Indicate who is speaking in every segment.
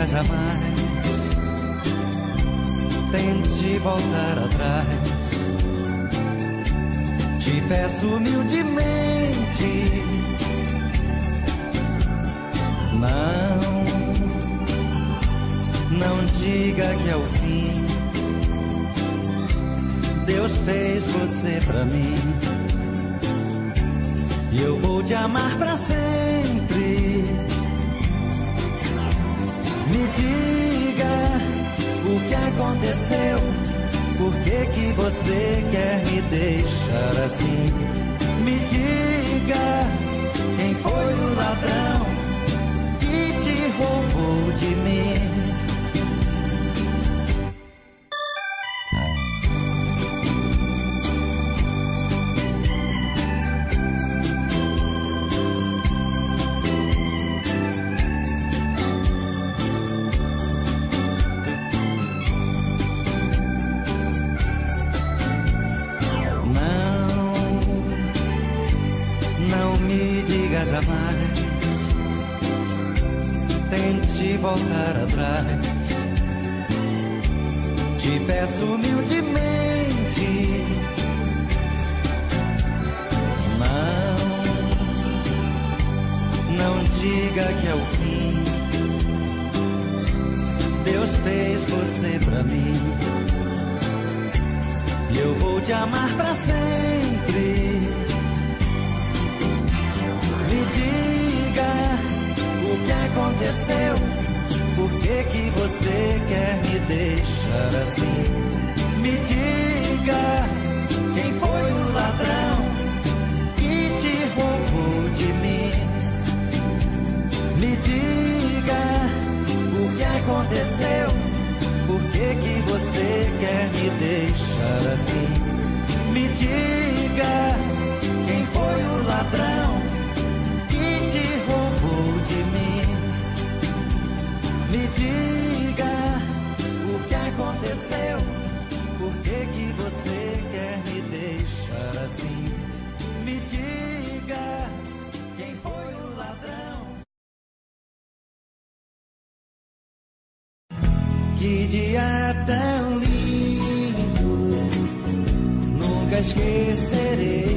Speaker 1: jamais tente voltar atrás. Te peço humildemente, não diga que é o fim. Deus fez você pra mim e eu vou te amar pra sempre. Me diga o que aconteceu, por que você quer me deixar assim? Me diga quem foi o ladrão que te roubou de mim. Jamais tente voltar atrás. Te peço humildemente, não diga que é o fim. Deus fez você pra mim e eu vou te amar pra sempre. Me diga o que aconteceu, por que você quer me deixar assim? Me diga quem foi o ladrão que te roubou de mim. Me diga o que aconteceu, por que você quer me deixar assim? Me diga quem foi o ladrão te roubou de mim. Me diga o que aconteceu, por que você quer me deixar assim? Me diga quem foi o ladrão. Que dia tão lindo, nunca esquecerei.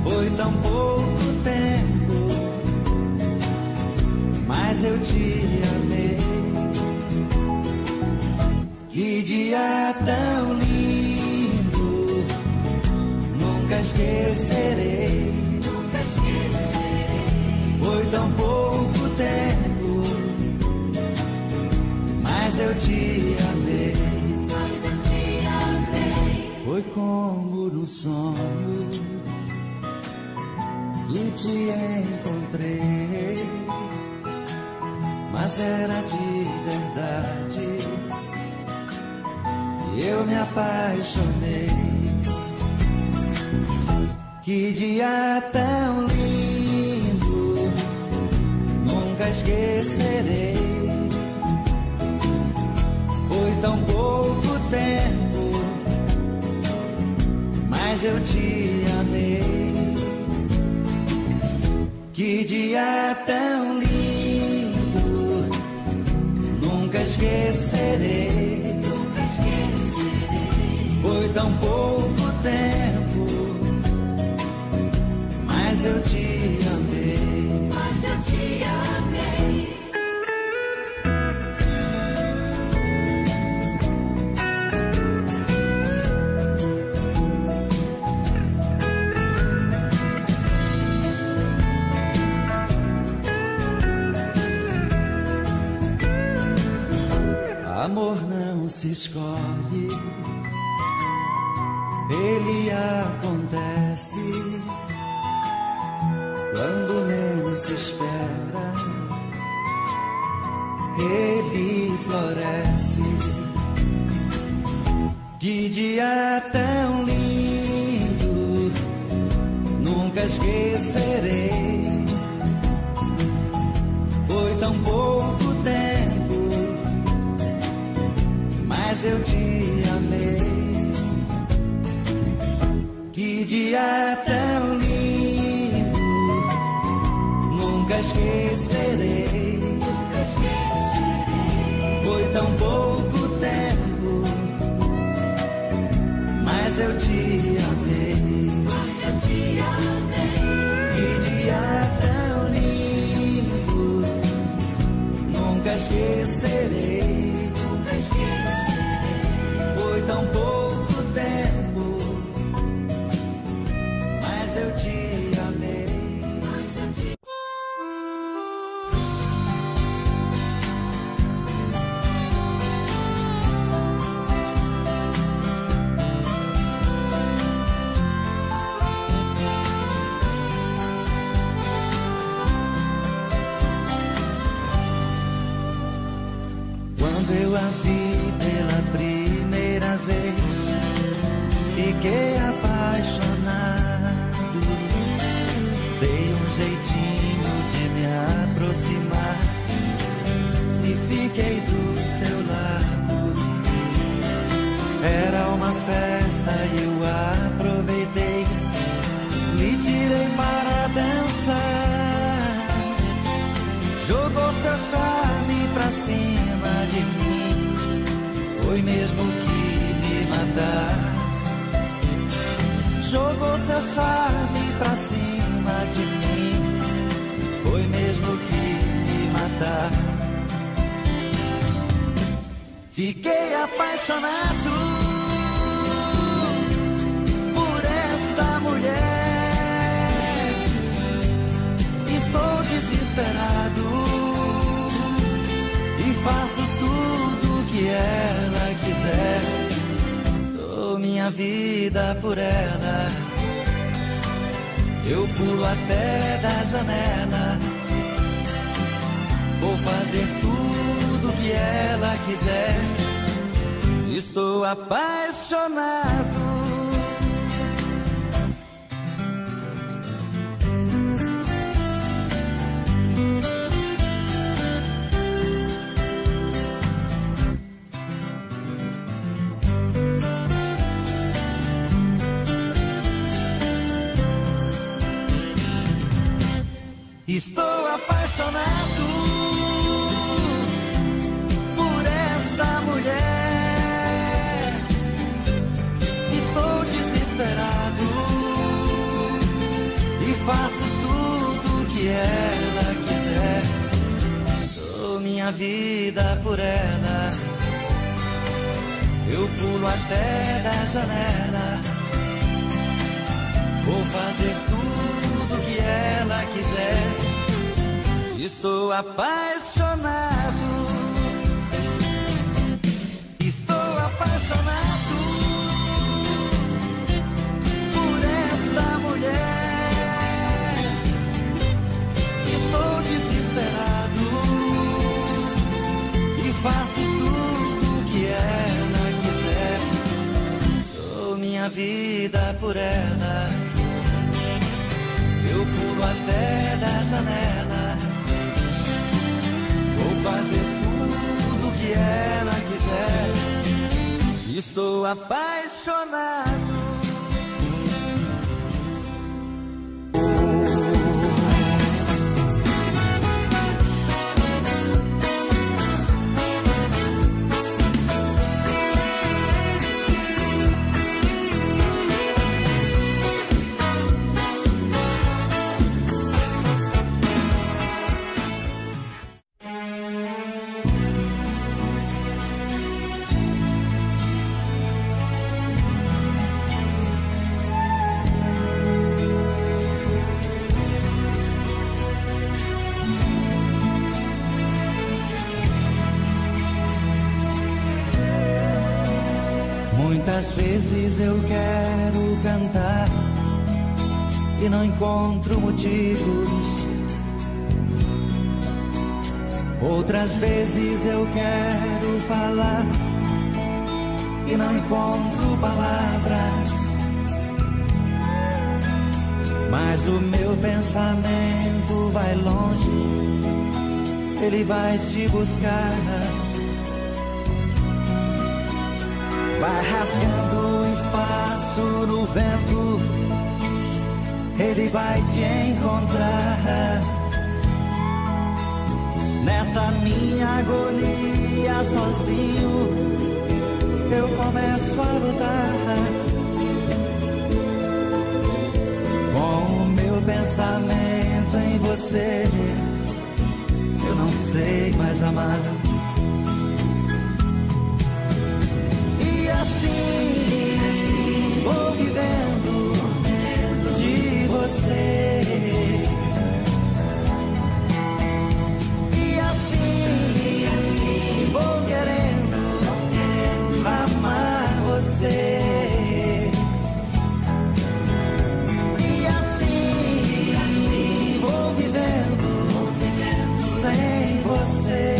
Speaker 1: Foi tão pouco tempo, mas eu te amei. Que dia tão lindo, nunca esquecerei. Foi tão pouco tempo, mas eu te amei. Foi como no sonho que te encontrei, mas era de verdade e eu me apaixonei. Que dia tão lindo, nunca esquecerei. Foi tão pouco tempo, mas eu te amei. Que dia tão lindo, nunca esquecerei. Foi tão pouco tempo, mas eu te amei. Amor não se escolhe, ele acontece quando menos se espera. Ele floresce. Que dia tão lindo, nunca esquecerei. Foi tão pouco tempo, mas eu te amei. Que dia tão lindo, nunca esquecerei. Fiquei apaixonado, dei um jeitinho de me aproximar e fiquei do seu lado. Era uma festa e eu aproveitei, lhe tirei para dançar. Jogou seu charme pra cima de mim, foi mesmo que me matar. Jogou seu charme pra cima de mim, foi mesmo que me matar. Fiquei apaixonado por esta mulher, estou desesperado e faço tudo que ela quiser. Dou minha vida por ela, eu pulo até da janela. Vou fazer tudo que ela quiser. Estou apaixonado. Estou apaixonado por esta mulher. Estou desesperado e faço tudo que ela quiser. Dou minha vida por ela, eu pulo até da janela. Vou fazer tudo que ela quiser. Estou apaixonado. Estou apaixonado por esta mulher. Estou desesperado e faço tudo que ela quiser. Dou minha vida por ela, eu pulo até da janela. Vou fazer tudo que ela quiser. Estou apaixonado. Muitas vezes eu quero cantar e não encontro motivos. Outras vezes eu quero falar e não encontro palavras. Mas o meu pensamento vai longe, ele vai te buscar. Vai rasgando espaço no vento, ele vai te encontrar. Nesta minha agonia sozinho, eu começo a lutar. Com o meu pensamento em você, eu não sei mais amar. Assim vou vivendo de você, e assim vou querendo amar você, e assim vou vivendo sem você.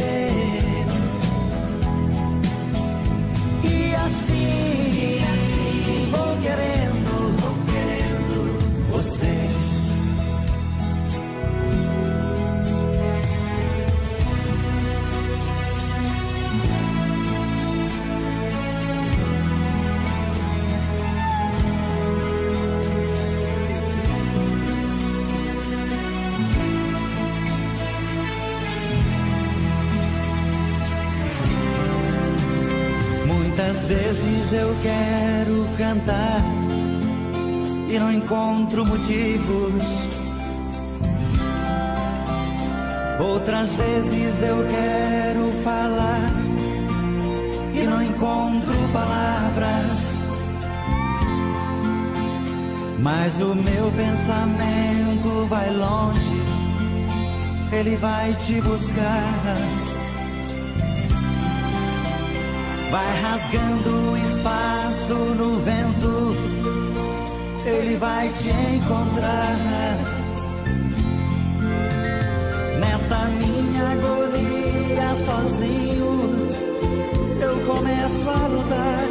Speaker 1: vezes eu quero cantar e não encontro motivos. Outras vezes eu quero falar e não encontro palavras. Mas o meu pensamento vai longe, ele vai te buscar. Vai rasgando espaço no vento, ele vai te encontrar. Nesta minha agonia sozinho, eu começo a lutar.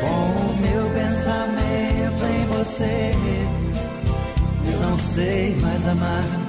Speaker 1: Com o meu pensamento em você, eu não sei mais amar.